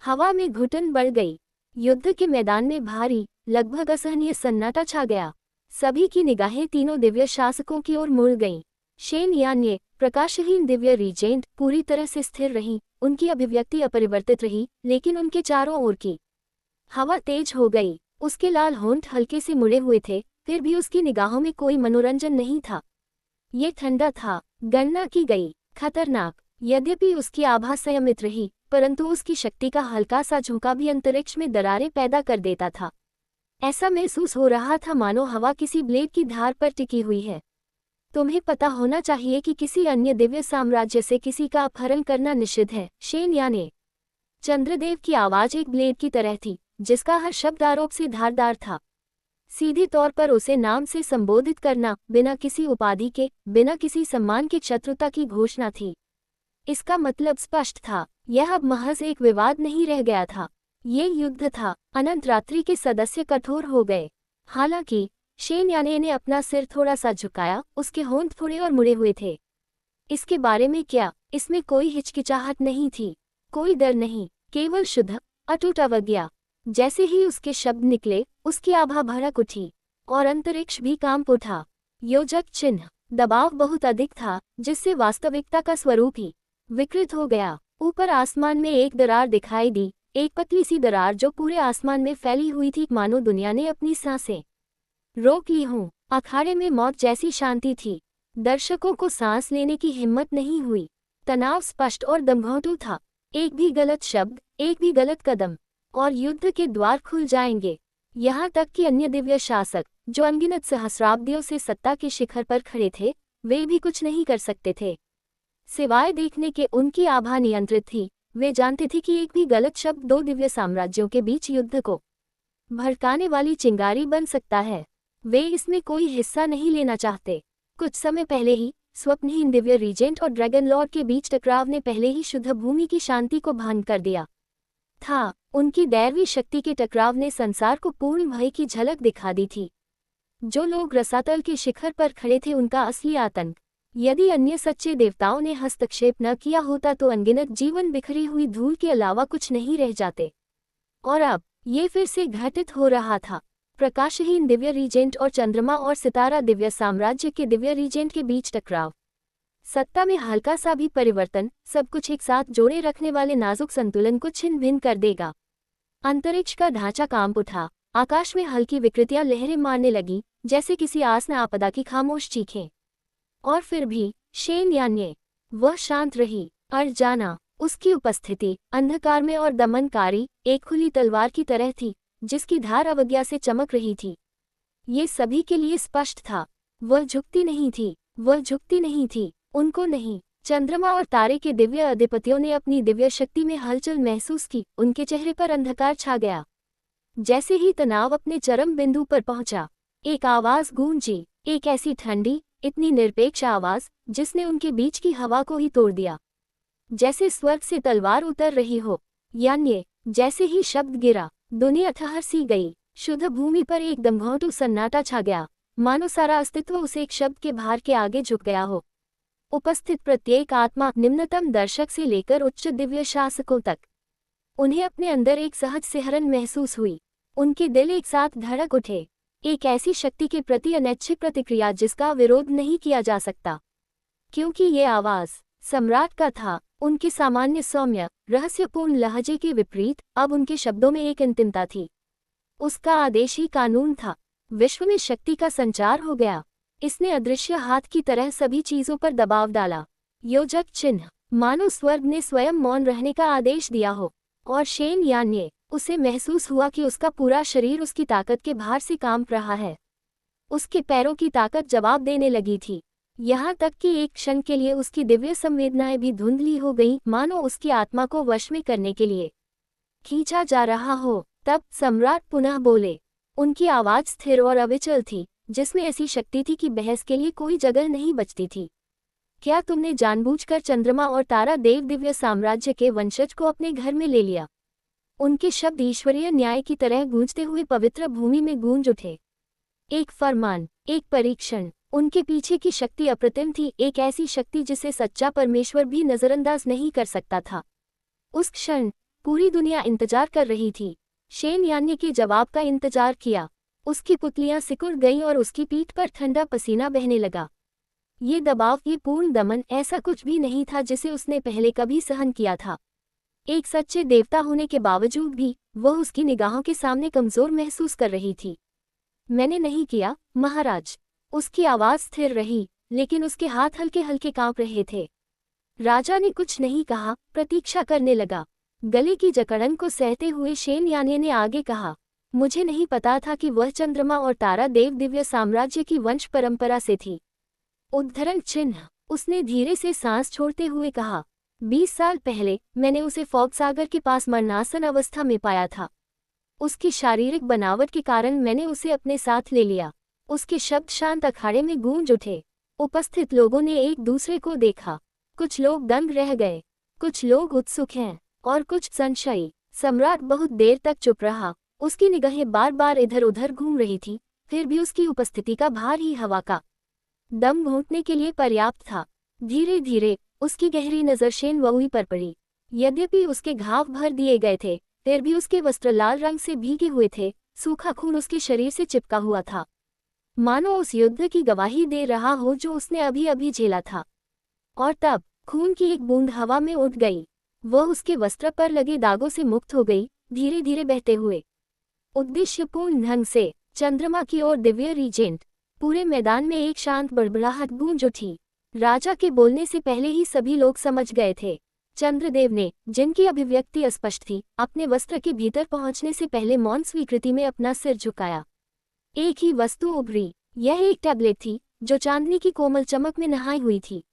हवा में घुटन बढ़ गई। युद्ध के मैदान में भारी, लगभग असहनीय सन्नाटा छा गया। सभी की निगाहें तीनों दिव्य शासकों की ओर मुड़ गईं। शेन यान्ये, प्रकाशहीन दिव्य रीजेंट, पूरी तरह से स्थिर रहीं। उनकी अभिव्यक्ति अपरिवर्तित रही, लेकिन उनके चारों ओर की हवा तेज हो गई। उसके लाल होंठ हल्के से मुड़े हुए थे, फिर भी उसकी निगाहों में कोई मनोरंजन नहीं था। ये ठंडा था, गणना की गई, खतरनाक। यद्यपि उसकी आभा संयमित रही, परंतु उसकी शक्ति का हल्का सा झोंका भी अंतरिक्ष में दरारें पैदा कर देता था। ऐसा महसूस हो रहा था मानो हवा किसी ब्लेड की धार पर टिकी हुई है। तुम्हें पता होना चाहिए कि किसी अन्य दिव्य साम्राज्य से किसी का अपहरण करना निषिद्ध है, शेन याने। चंद्रदेव की आवाज एक ब्लेड की तरह थी, जिसका हर शब्द आरोप से धारदार था। सीधे तौर पर उसे नाम से संबोधित करना, बिना किसी उपाधि के, बिना किसी सम्मान के शत्रुता की घोषणा थी। इसका मतलब स्पष्ट था, यह अब महज एक विवाद नहीं रह गया था, ये युद्ध था। अनंत रात्रि के सदस्य कठोर हो गए। हालांकि शेन याने ने अपना सिर थोड़ा सा झुकाया, उसके होंठ थोड़े और मुड़े हुए थे। इसके बारे में क्या? इसमें कोई हिचकिचाहट नहीं थी, कोई डर नहीं, केवल शुद्ध, अटूट अवज्ञा। जैसे ही उसके शब्द निकले, उसकी आभा भड़क उठी और अंतरिक्ष भी कांप उठा। योजक चिन्ह। दबाव बहुत अधिक था, जिससे वास्तविकता का स्वरूप ही विकृत हो गया। ऊपर आसमान में एक दरार दिखाई दी, एक पतली सी दरार जो पूरे आसमान में फैली हुई थी, मानो दुनिया ने अपनी सांसें रोक ली हों। अखाड़े में मौत जैसी शांति थी। दर्शकों को सांस लेने की हिम्मत नहीं हुई। तनाव स्पष्ट और दमघोंटू था। एक भी गलत शब्द, एक भी गलत कदम, और युद्ध के द्वार खुल जाएंगे। यहाँ तक कि अन्य दिव्य शासक, जो अनगिनत सहस्राब्दियों से सत्ता के शिखर पर खड़े थे, वे भी कुछ नहीं कर सकते थे। सिवाय देखने के उनकी आभा नियंत्रित थी। वे जानते थे कि एक भी गलत शब्द दो दिव्य साम्राज्यों के बीच युद्ध को भड़काने वाली चिंगारी बन सकता है। वे इसमें कोई हिस्सा नहीं लेना चाहते। कुछ समय पहले ही स्वप्नहीन दिव्य रीजेंट और ड्रैगन लॉर्ड के बीच टकराव ने पहले ही शुद्ध भूमि की शांति को भंग कर दिया था। उनकी दैवी शक्ति के टकराव ने संसार को पूर्ण भय की झलक दिखा दी थी। जो लोग रसातल के शिखर पर खड़े थे, उनका असली आतंक। यदि अन्य सच्चे देवताओं ने हस्तक्षेप न किया होता तो अनगिनत जीवन बिखरी हुई धूल के अलावा कुछ नहीं रह जाते। और अब ये फिर से घटित हो रहा था। प्रकाशहीन दिव्य रीजेंट और चंद्रमा और सितारा दिव्य साम्राज्य के दिव्य रीजेंट के बीच टकराव। सत्ता में हल्का सा भी परिवर्तन सब कुछ एक साथ जोड़े रखने वाले नाजुक संतुलन को छिन्न भिन्न कर देगा। अंतरिक्ष का ढांचा कांप उठा। आकाश में हल्की विकृतियां लहरें मारने लगी, जैसे किसी आसन्न आपदा की खामोश चीखें। और फिर भी शेन यान्ये, वह शांत रही। अर्जाना, उसकी उपस्थिति अंधकार में और दमनकारी, एक खुली तलवार की तरह थी, जिसकी धार अवज्ञा से चमक रही थी। ये सभी के लिए स्पष्ट था। वह झुकती नहीं थी, वह झुकती नहीं थी, उनको नहीं। चंद्रमा और तारे के दिव्य अधिपतियों ने अपनी दिव्य शक्ति में हलचल महसूस की। उनके चेहरे पर अंधकार छा गया। जैसे ही तनाव अपने चरम बिंदु पर पहुंचा, एक आवाज गूंजी, एक ऐसी ठंडी, इतनी निरपेक्ष आवाज जिसने उनके बीच की हवा को ही तोड़ दिया। जैसे स्वर्ग से तलवार उतर रही हो। यान्ये, जैसे ही शब्द गिरा, दुनिया ठहर सी गई। शुद्ध भूमि पर एक दमघोंटू सन्नाटा छा गया, मानो सारा अस्तित्व उस एक शब्द के भार के आगे झुक गया हो। उपस्थित प्रत्येक आत्मा, निम्नतम दर्शक से लेकर उच्च दिव्य शासकों तक, उन्हें अपने अंदर एक सहज सिहरन महसूस हुई। उनके दिल एक साथ धड़क उठे। एक ऐसी शक्ति के प्रति अनैच्छिक प्रतिक्रिया जिसका विरोध नहीं किया जा सकता, क्योंकि ये आवाज सम्राट का था। उनके सामान्य सौम्य, रहस्यपूर्ण लहजे के विपरीत अब उनके शब्दों में एक अंतिमता थी। उसका आदेश ही कानून था। विश्व में शक्ति का संचार हो गया। इसने अदृश्य हाथ की तरह सभी चीजों पर दबाव डाला। योजक चिन्ह, मानो स्वर्ग ने स्वयं मौन रहने का आदेश दिया हो। और शेन यान्ये, उसे महसूस हुआ कि उसका पूरा शरीर उसकी ताकत के भार से कांप रहा है। उसके पैरों की ताकत जवाब देने लगी थी, यहाँ तक कि एक क्षण के लिए उसकी दिव्य संवेदनाएं भी धुंधली हो गईं, मानो उसकी आत्मा को वश में करने के लिए खींचा जा रहा हो। तब सम्राट पुनः बोले। उनकी आवाज स्थिर और अविचल थी, जिसमें ऐसी शक्ति थी कि बहस के लिए कोई जगह नहीं बचती थी। क्या तुमने जानबूझकर चंद्रमा और तारा देव दिव्य साम्राज्य के वंशज को अपने घर में ले लिया? उनके शब्द ईश्वरीय न्याय की तरह गूंजते हुए पवित्र भूमि में गूंज उठे। एक फरमान, एक परीक्षण। उनके पीछे की शक्ति अप्रतिम थी, एक ऐसी शक्ति जिसे सच्चा परमेश्वर भी नजरअंदाज नहीं कर सकता था। उस क्षण पूरी दुनिया इंतजार कर रही थी। शेन यान ने के जवाब का इंतजार किया। उसकी पुतलियां सिकुड़ गईं और उसकी पीठ पर ठंडा पसीना बहने लगा। ये दबाव, ये पूर्ण दमन ऐसा कुछ भी नहीं था जिसे उसने पहले कभी सहन किया था। एक सच्चे देवता होने के बावजूद भी वह उसकी निगाहों के सामने कमजोर महसूस कर रही थी। मैंने नहीं किया, महाराज। उसकी आवाज स्थिर रही, लेकिन उसके हाथ हल्के हल्के कांप रहे थे। राजा ने कुछ नहीं कहा, प्रतीक्षा करने लगा। गले की जकड़न को सहते हुए शेन याने ने आगे कहा, मुझे नहीं पता था कि वह चंद्रमा और तारा देव दिव्य साम्राज्य की वंश परंपरा से थी। उद्धरण चिन्ह। उसने धीरे से सांस छोड़ते हुए कहा, 20 साल पहले मैंने उसे फॉग सागर के पास मरणासन अवस्था में पाया था। उसकी शारीरिक बनावट के कारण मैंने उसे अपने साथ ले लिया। उसके शब्द शांत अखाड़े में गूंज उठे। उपस्थित लोगों ने एक दूसरे को देखा। कुछ लोग दंग रह गए, कुछ लोग उत्सुक हैं और कुछ संशयी। सम्राट बहुत देर तक चुप रहा। उसकी निगाहें बार बार इधर उधर घूम रही थी, फिर भी उसकी उपस्थिति का भार ही हवा का दम घोंटने के लिए पर्याप्त था। धीरे धीरे उसकी गहरी नजर शेन वुई पर पड़ी। यद्यपि उसके घाव भर दिए गए थे, फिर भी उसके वस्त्र लाल रंग से भीगे हुए थे। सूखा खून उसके शरीर से चिपका हुआ था, मानो उस युद्ध की गवाही दे रहा हो जो उसने अभी अभी झेला था। और तब खून की एक बूंद हवा में उठ गई। वह उसके वस्त्र पर लगे दागों से मुक्त हो गई, धीरे धीरे बहते हुए उद्देश्यपूर्ण ढंग से चंद्रमा की ओर दिव्य रीजेंट। पूरे मैदान में एक शांत बड़बड़ाहट गूंज उठी। राजा के बोलने से पहले ही सभी लोग समझ गए थे। चंद्रदेव ने, जिनकी अभिव्यक्ति अस्पष्ट थी, अपने वस्त्र के भीतर पहुंचने से पहले मौन स्वीकृति में अपना सिर झुकाया। एक ही वस्तु उभरी। यह एक टैबलेट थी जो चांदनी की कोमल चमक में नहाई हुई थी।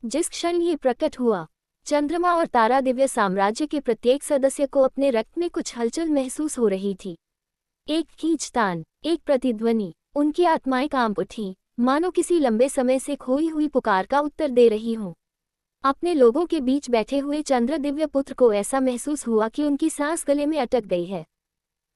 जिस क्षण ये प्रकट हुआ, चंद्रमा और तारा दिव्य साम्राज्य के प्रत्येक सदस्य को अपने रक्त में कुछ हलचल महसूस हो रही थी। एक खींचतान, एक प्रतिध्वनि। उनकी आत्माएं कांप उठी, मानो किसी लंबे समय से खोई हुई पुकार का उत्तर दे रही हों। अपने लोगों के बीच बैठे हुए चंद्र दिव्य पुत्र को ऐसा महसूस हुआ कि उनकी सांस गले में अटक गई है।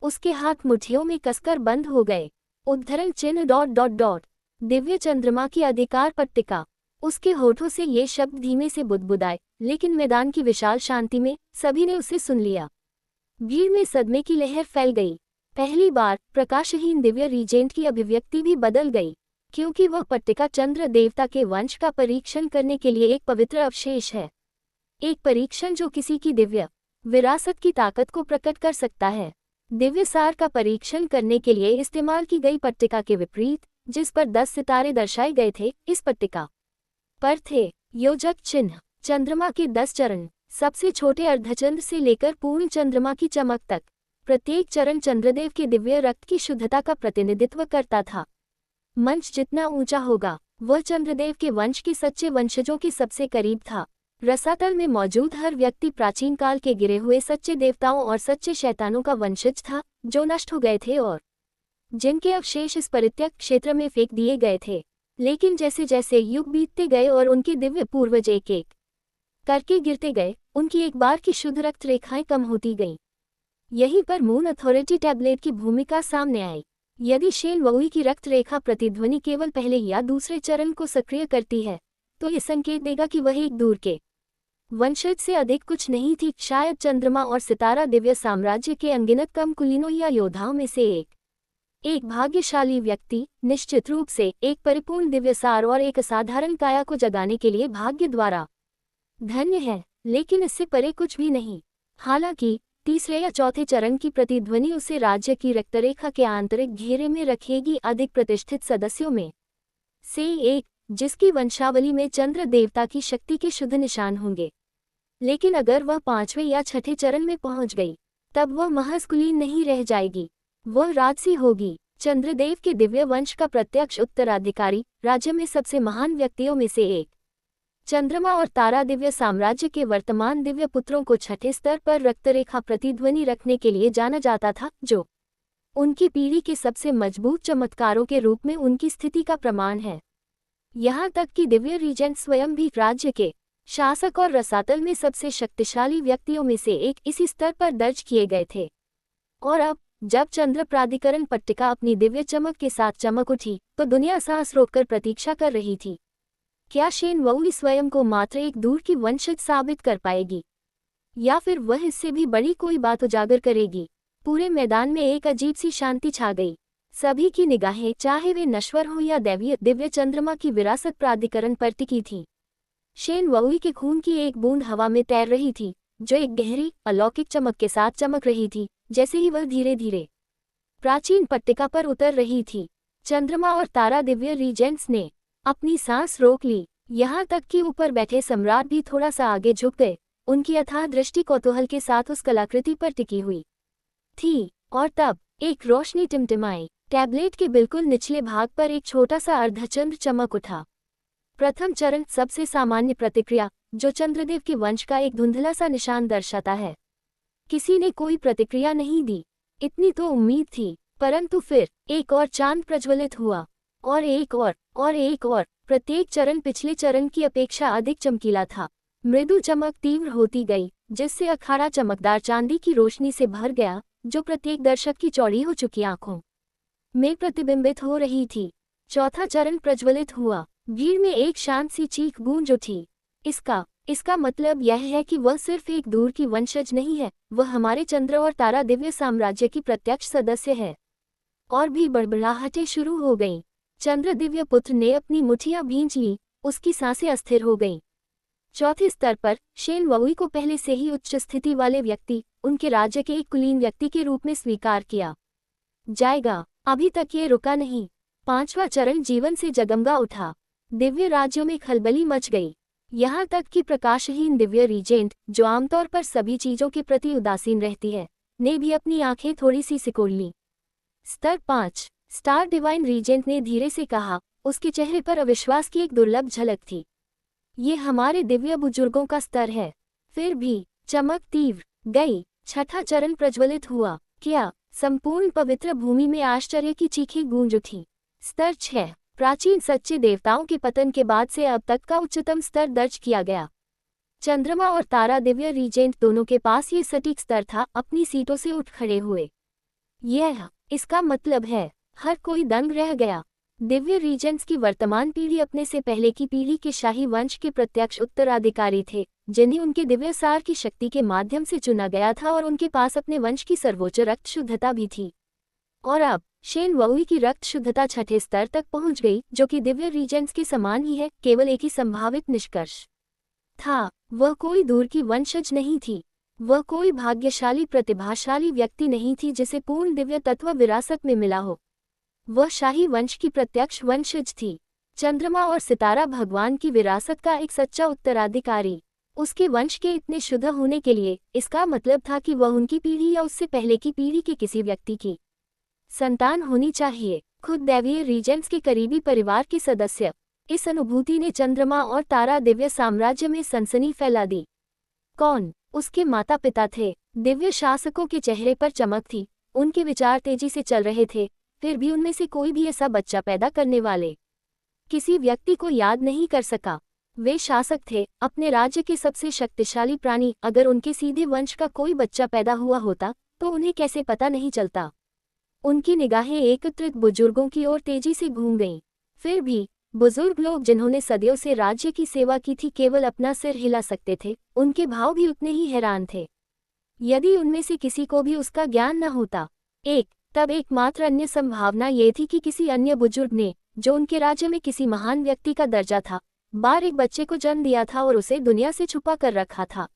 उसके हाथ मुट्ठियों में कसकर बंद हो गए। उद्धरण चिन्ह ... दिव्य चंद्रमा की अधिकार पट्टिका। उसके होठों से ये शब्द धीमे से बुदबुदाए, लेकिन मैदान की विशाल शांति में सभी ने उसे सुन लिया। भीड़ में सदमे की लहर फैल गई। पहली बार प्रकाशहीन दिव्य रीजेंट की अभिव्यक्ति भी बदल गई, क्योंकि वह पट्टिका चंद्र देवता के वंश का परीक्षण करने के लिए एक पवित्र अवशेष है। एक परीक्षण जो किसी की दिव्य विरासत की ताकत को प्रकट कर सकता है। दिव्य सार का परीक्षण करने के लिए इस्तेमाल की गई पट्टिका के विपरीत, जिस पर 10 सितारे दर्शाए गए थे, इस पट्टिका पर थे योजक चिन्ह। चंद्रमा के 10 चरण, सबसे छोटे अर्धचंद्र से लेकर पूर्ण चंद्रमा की चमक तक। प्रत्येक चरण चंद्रदेव के दिव्य रक्त की शुद्धता का प्रतिनिधित्व करता था। मंच जितना ऊंचा होगा, वह चंद्रदेव के वंश के सच्चे वंशजों के सबसे करीब था। रसातल में मौजूद हर व्यक्ति प्राचीन काल के गिरे हुए सच्चे देवताओं और सच्चे शैतानों का वंशज था, जो नष्ट हो गए थे और जिनके अवशेष इस परित्यक्त क्षेत्र में फेंक दिए गए थे। लेकिन जैसे जैसे युग बीतते गए और उनके दिव्य पूर्वज एक एक करके गिरते गए, उनकी एक बार की शुद्ध रक्त रेखाएं कम होती गईं। यहीं पर मून अथॉरिटी टैबलेट की भूमिका सामने आई। यदि शेन वुई की रक्त रेखा प्रतिध्वनि केवल पहले या दूसरे चरण को सक्रिय करती है, तो ये संकेत देगा कि वह एक दूर के वंशज से अधिक कुछ नहीं थी, शायद चंद्रमा और सितारा दिव्य साम्राज्य के अनगिनत कम कुलीनों या योद्धाओं में से एक भाग्यशाली व्यक्ति, निश्चित रूप से एक परिपूर्ण दिव्य सार और एक असाधारण काया को जगाने के लिए भाग्य द्वारा धन्य है, लेकिन इससे परे कुछ भी नहीं। हालांकि तीसरे या चौथे चरण की प्रतिध्वनि उसे राज्य की रक्तरेखा के आंतरिक घेरे में रखेगी, अधिक प्रतिष्ठित सदस्यों में से एक, जिसकी वंशावली में चंद्र देवता की शक्ति के शुद्ध निशान होंगे। लेकिन अगर वह 5वें या 6ठे चरण में पहुंच गई, तब वह महज कुलीन नहीं रह जाएगी, वह राजसी होगी, चंद्रदेव के दिव्य वंश का प्रत्यक्ष उत्तराधिकारी, राज्य में सबसे महान व्यक्तियों में से एक। चंद्रमा और तारा दिव्य साम्राज्य के वर्तमान दिव्य पुत्रों को 6ठे स्तर पर रक्तरेखा प्रतिध्वनि रखने के लिए जाना जाता था, जो उनकी पीढ़ी के सबसे मजबूत चमत्कारों के रूप में उनकी स्थिति का प्रमाण है। यहाँ तक कि दिव्य रीजेंट स्वयं भी राज्य के शासक और रसातल में सबसे शक्तिशाली व्यक्तियों में से एक इसी स्तर पर दर्ज किए गए थे। और अब जब चंद्र प्राधिकरण पट्टिका अपनी दिव्य चमक के साथ चमक उठी तो दुनिया सांस रोककर प्रतीक्षा कर रही थी। क्या शेन वुई स्वयं को मात्र एक दूर की वंशज साबित कर पाएगी, या फिर वह इससे भी बड़ी कोई बात उजागर करेगी? पूरे मैदान में एक अजीब सी शांति छा गई। सभी की निगाहें, चाहे वे नश्वर हों या दैवीय, दिव्य चंद्रमा की विरासत प्राधिकरण पर टिकी थी। शेन वुई के खून की एक बूंद हवा में तैर रही थी, जो एक गहरी अलौकिक चमक के साथ चमक रही थी जैसे ही वह धीरे धीरे प्राचीन पट्टिका पर उतर रही थी। चंद्रमा और तारा दिव्य रीजेंट्स ने अपनी सांस रोक ली, यहाँ तक कि ऊपर बैठे सम्राट भी थोड़ा सा आगे झुक गए। उनकी अथाह दृष्टि कौतूहल के साथ उस कलाकृति पर टिकी हुई थी। और तब एक रोशनी टिमटिमाई। टैबलेट के बिल्कुल निचले भाग पर एक छोटा सा अर्धचंद्र चमक उठा। प्रथम चरण, सबसे सामान्य प्रतिक्रिया, जो चंद्रदेव के वंश का एक धुंधला सा निशान दर्शाता है। किसी ने कोई प्रतिक्रिया नहीं दी। इतनी तो उम्मीद थी, परंतु फिर एक और चांद प्रज्वलित हुआ, और एक और। प्रत्येक चरण पिछले चरण की अपेक्षा अधिक चमकीला था। मृदु चमक तीव्र होती गई, जिससे अखाड़ा चमकदार चांदी की रोशनी से भर गया, जो प्रत्येक दर्शक की चौड़ी हो चुकी आंखों में प्रतिबिंबित हो रही थी। चौथा चरण प्रज्वलित हुआ। भीड़ में एक शांत सी चीख गूंज उठी। इसका मतलब यह है कि वह सिर्फ एक दूर की वंशज नहीं है, वह हमारे चंद्र और तारा दिव्य साम्राज्य की प्रत्यक्ष सदस्य है। और भी बड़बड़ाहटें शुरू हो गईं। चंद्र दिव्य पुत्र ने अपनी मुठियां भींच लीं, उसकी सांसें अस्थिर हो गईं। चौथे स्तर पर शेन वुई को पहले से ही उच्च स्थिति वाले व्यक्ति, उनके राज्य के एक कुलीन व्यक्ति के रूप में स्वीकार किया जाएगा। अभी तक ये रुका नहीं। पांचवा चरण जीवन से जगमगा उठा। दिव्य राज्यों में खलबली मच गई, यहाँ तक कि प्रकाशहीन दिव्य रीजेंट, जो आमतौर पर सभी चीजों के प्रति उदासीन रहती है, ने भी अपनी आंखें थोड़ी सी सिकोड़ लीं। स्तर 5, स्टार डिवाइन रीजेंट ने धीरे से कहा। उसके चेहरे पर अविश्वास की एक दुर्लभ झलक थी। ये हमारे दिव्य बुजुर्गों का स्तर है। फिर भी चमक तीव्र गई। छठा चरण प्रज्वलित हुआ। क्या संपूर्ण पवित्र भूमि में आश्चर्य की चीखें गूंज उठी। स्तर 6, प्राचीन सच्चे देवताओं के पतन के बाद से अब तक का उच्चतम स्तर दर्ज किया गया। चंद्रमा और तारा दिव्य रीजेंट दोनों के पास ये सटीक स्तर था। अपनी सीटों से उठ खड़े हुए। इसका मतलब है हर कोई दंग रह गया। दिव्य रीजेंट्स की वर्तमान पीढ़ी अपने से पहले की पीढ़ी के शाही वंश के प्रत्यक्ष उत्तराधिकारी थे, जिन्हें उनके दिव्य सार की शक्ति के माध्यम से चुना गया था, और उनके पास अपने वंश की सर्वोच्च रक्त शुद्धता भी थी। और अब शेन वुई की रक्त शुद्धता छठे स्तर तक पहुंच गई, जो कि दिव्य रीजेंट्स के समान ही है। केवल एक ही संभावित निष्कर्ष था, वह कोई दूर की वंशज नहीं थी। वह कोई भाग्यशाली प्रतिभाशाली व्यक्ति नहीं थी जिसे पूर्ण दिव्य तत्व विरासत में मिला हो। वह शाही वंश की प्रत्यक्ष वंशज थी। चंद्रमा और सितारा भगवान की विरासत का एक सच्चा उत्तराधिकारी। उसके वंश के इतने शुद्ध होने के लिए इसका मतलब था कि वह उनकी पीढ़ी या उससे पहले की पीढ़ी के किसी व्यक्ति की संतान होनी चाहिए, खुद दैवीय रीजेंट्स के करीबी परिवार के सदस्य। इस अनुभूति ने चंद्रमा और तारा दिव्य साम्राज्य में सनसनी फैला दी। कौन उसके माता पिता थे? दिव्य शासकों के चेहरे पर चमक थी, उनके विचार तेजी से चल रहे थे। फिर भी उनमें से कोई भी ऐसा बच्चा पैदा करने वाले किसी व्यक्ति को याद नहीं कर सका। वे शासक थे, अपने राज्य के सबसे शक्तिशाली प्राणी। अगर उनके सीधे वंश का कोई बच्चा पैदा हुआ होता तो उन्हें कैसे पता नहीं चलता? उनकी निगाहें एकत्रित बुजुर्गों की ओर तेजी से घूम गईं। फिर भी बुजुर्ग लोग जिन्होंने सदियों से राज्य की सेवा की थी केवल अपना सिर हिला सकते थे। उनके भाव भी उतने ही हैरान थे। यदि उनमें से किसी को भी उसका ज्ञान न होता, तब एकमात्र अन्य संभावना ये थी कि किसी अन्य बुजुर्ग ने, जो उनके राज्य में किसी महान व्यक्ति का दर्जा था, बार एक बच्चे को जन्म दिया था और उसे दुनिया से छुपा कर रखा था।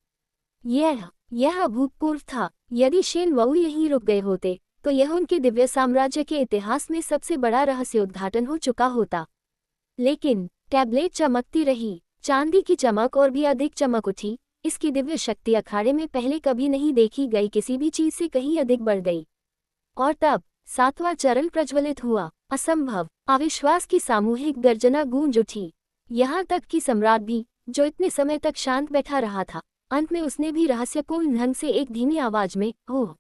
यह अभूतपूर्व था। यदि शेन वुई यहीं रुक गए होते तो यह उनके दिव्य साम्राज्य के इतिहास में सबसे बड़ा रहस्योद्घाटन हो चुका होता। लेकिन टैबलेट चमकती रही। चांदी की चमक और भी अधिक चमक उठी। इसकी दिव्य शक्ति अखाड़े में पहले कभी नहीं देखी गई किसी भी चीज से कहीं अधिक बढ़ गई। और तब सातवां चरण प्रज्वलित हुआ। असंभव, अविश्वास की सामूहिक गर्जना गूंज उठी। यहाँ तक कि सम्राट भी, जो इतने समय तक शांत बैठा रहा था, अंत में उसने भी रहस्यपूर्ण ढंग से एक धीमी आवाज में ओह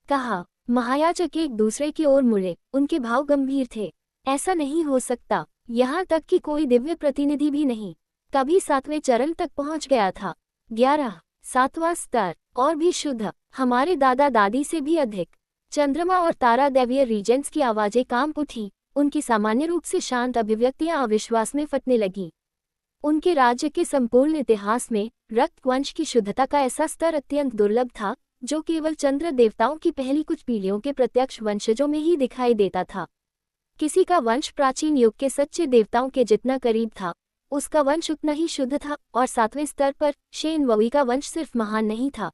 कहा। महायाजक एक दूसरे की ओर मुड़े। उनके भाव गंभीर थे। ऐसा नहीं हो सकता, यहाँ तक कि कोई दिव्य प्रतिनिधि भी नहीं कभी 7वें चरण तक पहुँच गया था। 11 7वां स्तर और भी शुद्ध, हमारे दादा दादी से भी अधिक। चंद्रमा और तारा दैवीय रीजेंट्स की आवाजें कांप उठी। उनकी सामान्य रूप से शांत अभिव्यक्तियां अविश्वास में फटने लगी। उनके राज्य के संपूर्ण इतिहास में रक्त वंश की शुद्धता का ऐसा स्तर अत्यंत दुर्लभ था, जो केवल चंद्र देवताओं की पहली कुछ पीढ़ियों के प्रत्यक्ष वंशजों में ही दिखाई देता था। किसी का वंश प्राचीन युग के सच्चे देवताओं के जितना करीब था, उसका वंश उतना ही शुद्ध था। और 7वें स्तर पर शेन ववी का वंश सिर्फ महान नहीं था,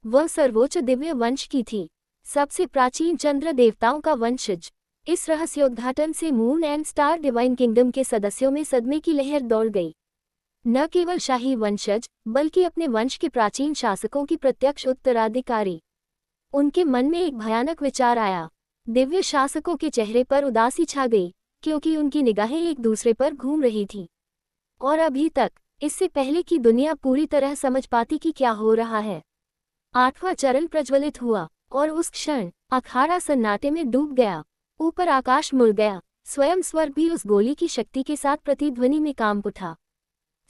वह सर्वोच्च दिव्य वंश की थी, सबसे प्राचीन चंद्र देवताओं का वंशज। इस रहस्योद्घाटन से moon and star divine kingdom के सदस्यों में सदमे की लहर दौड़ गई। न केवल शाही वंशज, बल्कि अपने वंश के प्राचीन शासकों की प्रत्यक्ष उत्तराधिकारी। उनके मन में एक भयानक विचार आया। दिव्य शासकों के चेहरे पर उदासी छा गई, क्योंकि उनकी निगाहें एक दूसरे पर घूम रही थीं। और अभी तक, इससे पहले कि दुनिया पूरी तरह समझ पाती कि क्या हो रहा है, 8वां चरण प्रज्वलित हुआ और उस क्षण अखाड़ा सन्नाटे में डूब गया। ऊपर आकाश मुड़ गया, स्वयं स्वर्ग भी उस गोली की शक्ति के साथ प्रतिध्वनि में कांप उठा।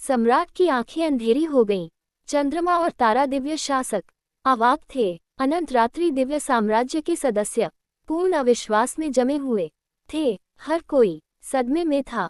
सम्राट की आंखें अंधेरी हो गईं। चंद्रमा और तारा दिव्य शासक अवाक थे। अनंत रात्रि दिव्य साम्राज्य के सदस्य पूर्ण अविश्वास में जमे हुए थे। हर कोई सदमे में था।